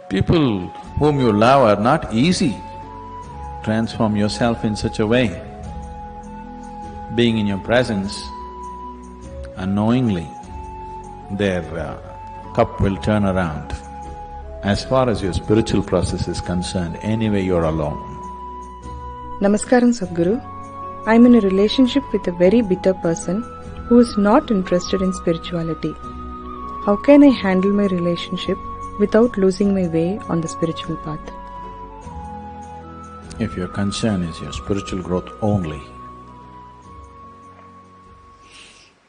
People whom you love are not easy. Transform yourself in such a way. Being in your presence, unknowingly, their cup will turn around. As far as your spiritual process is concerned, anyway you're alone. Namaskaram, Sadhguru. I'm in a relationship with a very bitter person who is not interested in spirituality. How can I handle my relationship without losing my way on the spiritual path? If your concern is your spiritual growth only,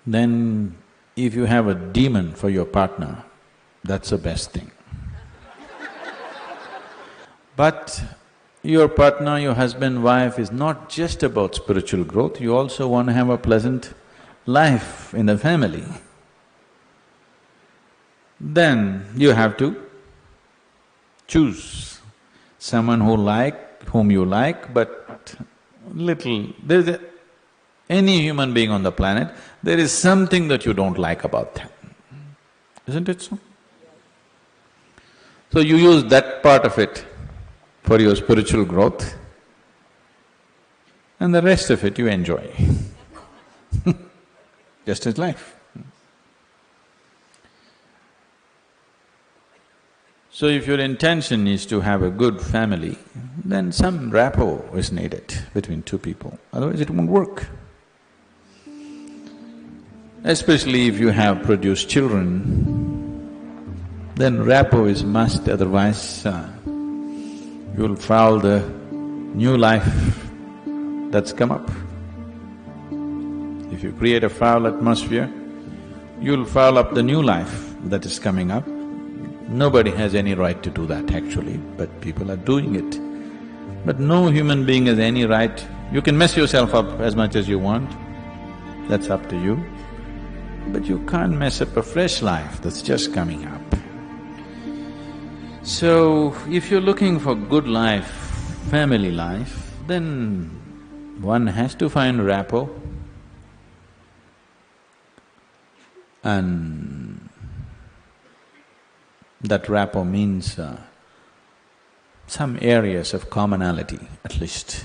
then if you have a demon for your partner, that's the best thing. But your partner, your husband, wife is not just about spiritual growth, you also want to have a pleasant life in the family. Then you have to choose someone whom you like, but any human being on the planet, there is something that you don't like about them, isn't it so? So you use that part of it for your spiritual growth, and the rest of it you enjoy. Just as life. So if your intention is to have a good family, then some rapport is needed between two people, otherwise it won't work. Especially if you have produced children, then rapport is must, otherwise you'll foul the new life that's come up. If you create a foul atmosphere, you'll foul up the new life that is coming up. Nobody has any right to do that actually, but people are doing it. But no human being has any right… You can mess yourself up as much as you want, that's up to you. But you can't mess up a fresh life that's just coming up. So, if you're looking for good life, family life, then one has to find rapport. And that rapport means some areas of commonality at least.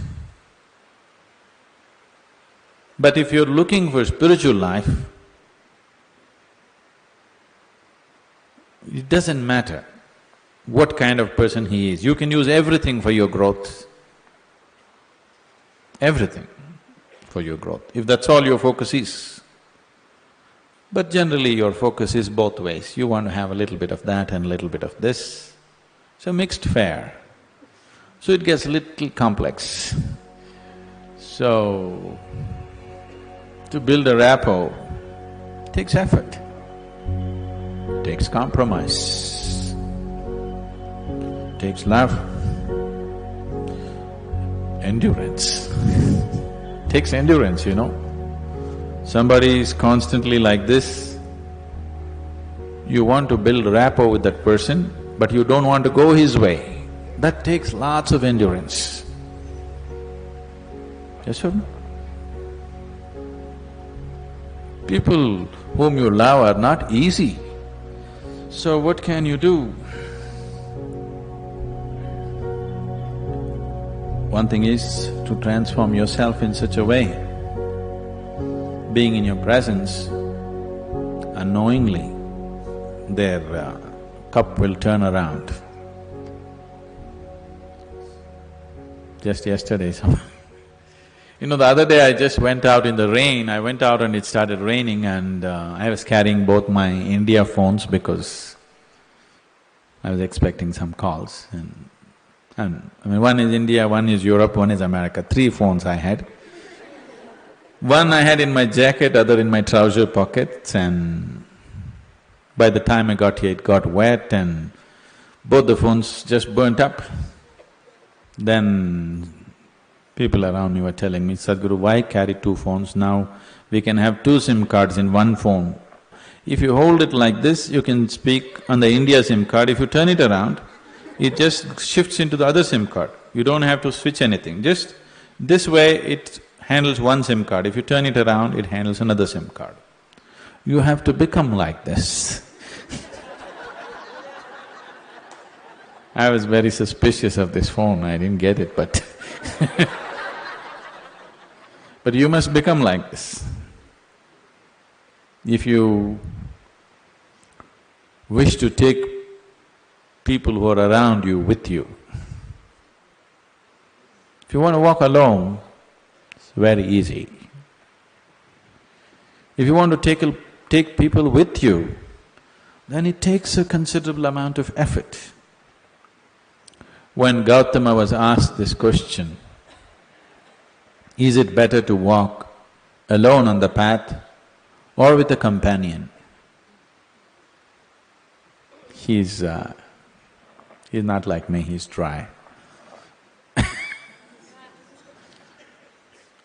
But if you're looking for spiritual life, it doesn't matter what kind of person he is, you can use everything for your growth, everything for your growth, if that's all your focus is. But generally your focus is both ways, you want to have a little bit of that and a little bit of this, so mixed fare. So it gets a little complex. So, to build a rapport takes effort, takes compromise, takes love, endurance. Takes endurance, you know. Somebody is constantly like this, you want to build rapport with that person, but you don't want to go his way. That takes lots of endurance. Yes or no? People whom you love are not easy. So what can you do? One thing is to transform yourself in such a way, being in your presence, unknowingly, their cup will turn around. Just yesterday, you know, the other day I just went out in the rain, I went out and it started raining and I was carrying both my India phones because I was expecting some calls and I mean, one is India, one is Europe, one is America, 3 phones I had. One I had in my jacket, other in my trouser pockets, and by the time I got here it got wet and both the phones just burnt up. Then people around me were telling me, Sadhguru, why carry 2 phones now? We can have 2 SIM cards in one phone. If you hold it like this, you can speak on the India SIM card. If you turn it around, it just shifts into the other SIM card. You don't have to switch anything, just this way it handles one SIM card. If you turn it around, it handles another SIM card. You have to become like this. I was very suspicious of this phone, I didn't get it, but but you must become like this. If you wish to take people who are around you with you, if you want to walk alone, it's very easy. If you want to take people with you, then it takes a considerable amount of effort. When Gautama was asked this question, is it better to walk alone on the path or with a companion? He's not like me, he's dry.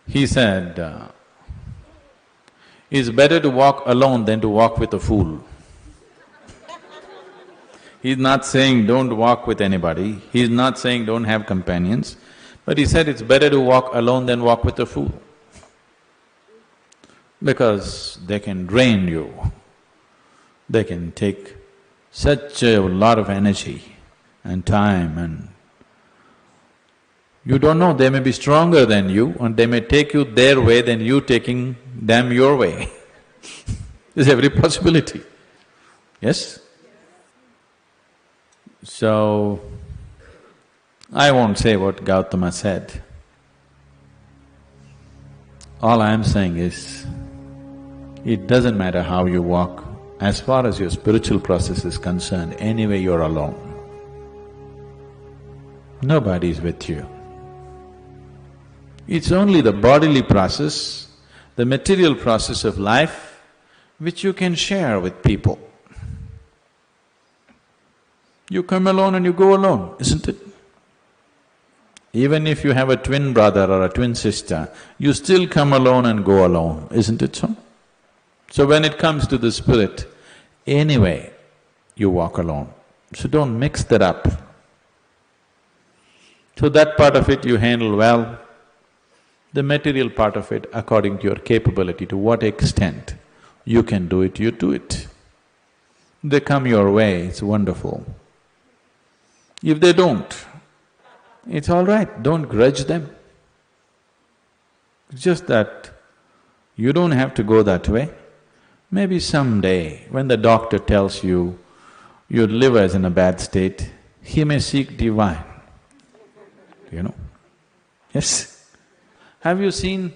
He said, it's better to walk alone than to walk with a fool. He's not saying don't walk with anybody, he's not saying don't have companions, but he said it's better to walk alone than walk with a fool. Because they can drain you, they can take such a lot of energy and time, and you don't know, they may be stronger than you and they may take you their way than you taking them your way. There's every possibility, yes? So, I won't say what Gautama said. All I am saying is, it doesn't matter how you walk, as far as your spiritual process is concerned, anyway you're alone. Nobody is with you. It's only the bodily process, the material process of life, which you can share with people. You come alone and you go alone, isn't it? Even if you have a twin brother or a twin sister, you still come alone and go alone, isn't it so? So when it comes to the spirit, anyway, you walk alone. So don't mix that up. So that part of it you handle well, the material part of it according to your capability, to what extent you can do it, you do it. They come your way, it's wonderful. If they don't, it's all right, don't grudge them. It's just that you don't have to go that way. Maybe someday, when the doctor tells you your liver is in a bad state, he may seek divine, you know. Yes. Have you seen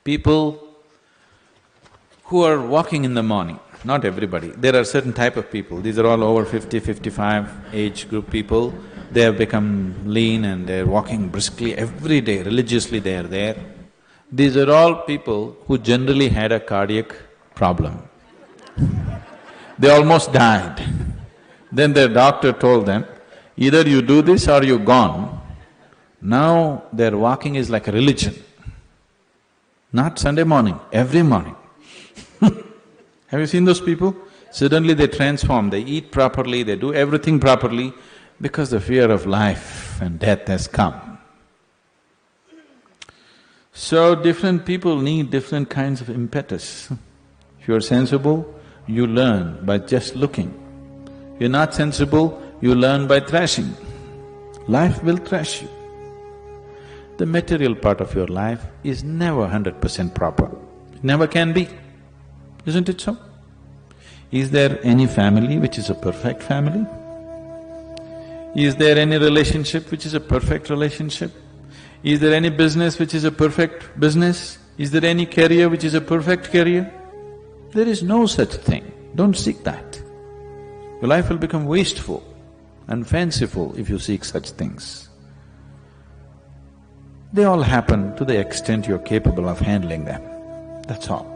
people who are walking in the morning? Not everybody, there are certain type of people, these are all over 50, 55 age group people. They have become lean and they're walking briskly every day, religiously they are there. These are all people who generally had a cardiac problem. They almost died. Then their doctor told them, either you do this or you're gone. Now their walking is like a religion. Not Sunday morning, every morning. Have you seen those people? Suddenly they transform, they eat properly, they do everything properly because the fear of life and death has come. So different people need different kinds of impetus. If you're sensible, you learn by just looking. If you're not sensible, you learn by thrashing. Life will thrash you. The material part of your life is never 100% proper, it never can be. Isn't it so? Is there any family which is a perfect family? Is there any relationship which is a perfect relationship? Is there any business which is a perfect business? Is there any career which is a perfect career? There is no such thing, don't seek that. Your life will become wasteful and fanciful if you seek such things. They all happen to the extent you're capable of handling them, that's all.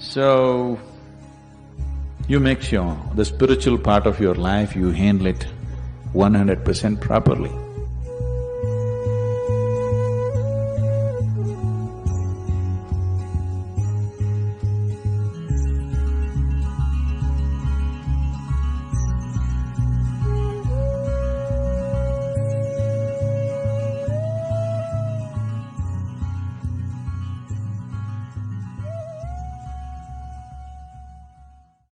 So, you make sure the spiritual part of your life, you handle it 100% properly.